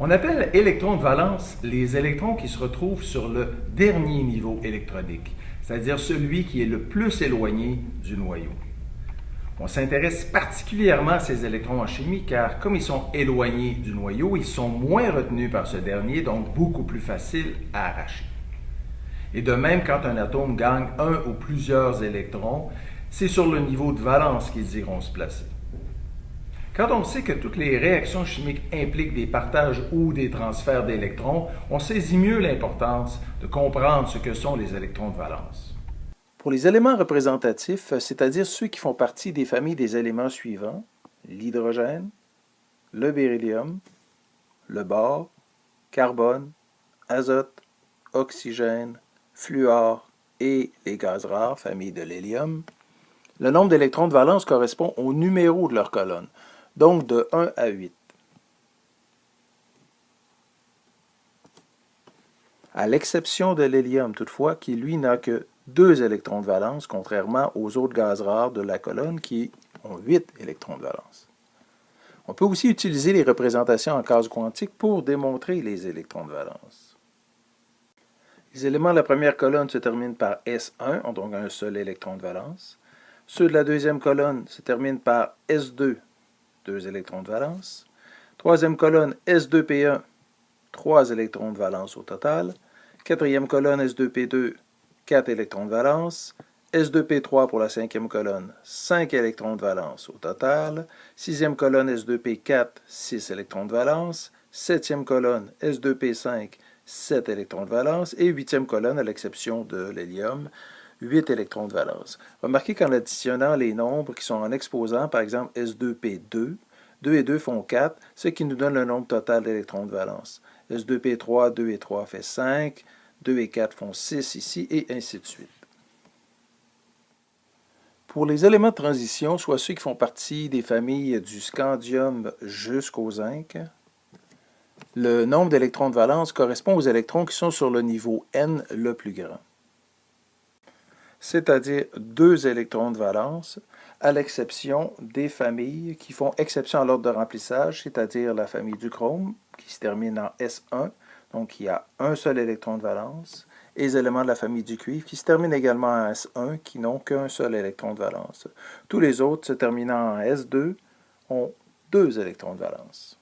On appelle électrons de valence les électrons qui se retrouvent sur le dernier niveau électronique, c'est-à-dire celui qui est le plus éloigné du noyau. On s'intéresse particulièrement à ces électrons en chimie car comme ils sont éloignés du noyau, ils sont moins retenus par ce dernier, donc beaucoup plus faciles à arracher. Et de même, quand un atome gagne un ou plusieurs électrons, c'est sur le niveau de valence qu'ils iront se placer. Quand on sait que toutes les réactions chimiques impliquent des partages ou des transferts d'électrons, on saisit mieux l'importance de comprendre ce que sont les électrons de valence. Pour les éléments représentatifs, c'est-à-dire ceux qui font partie des familles des éléments suivants, l'hydrogène, le beryllium, le bore, carbone, azote, oxygène, fluor et les gaz rares, famille de l'hélium, le nombre d'électrons de valence correspond au numéro de leur colonne, donc de 1 à 8. À l'exception de l'hélium, toutefois, qui lui n'a que 2 électrons de valence, contrairement aux autres gaz rares de la colonne qui ont 8 électrons de valence. On peut aussi utiliser les représentations en case quantique pour démontrer les électrons de valence. Les éléments de la première colonne se terminent par S1, ont donc un seul électron de valence. Ceux de la deuxième colonne se terminent par S2, 2 électrons de valence. Troisième colonne, S2P1, 3 électrons de valence au total. Quatrième colonne, S2P2, 4 électrons de valence. S2P3 pour la cinquième colonne, 5 électrons de valence au total. Sixième colonne, S2P4, 6 électrons de valence. Septième colonne, S2P5, 7 électrons de valence. Et huitième colonne, à l'exception de l'hélium, 8 électrons de valence. Remarquez qu'en additionnant les nombres qui sont en exposant, par exemple S2P2, 2 et 2 font 4, ce qui nous donne le nombre total d'électrons de valence. S2P3, 2 et 3 fait 5, 2 et 4 font 6 ici, et ainsi de suite. Pour les éléments de transition, soit ceux qui font partie des familles du scandium jusqu'au zinc, le nombre d'électrons de valence correspond aux électrons qui sont sur le niveau N le plus grand, c'est-à-dire 2 électrons de valence, à l'exception des familles qui font exception à l'ordre de remplissage, c'est-à-dire la famille du chrome, qui se termine en S1, donc qui a un seul électron de valence, et les éléments de la famille du cuivre, qui se terminent également en S1, qui n'ont qu'un seul électron de valence. Tous les autres, se terminant en S2, ont 2 électrons de valence.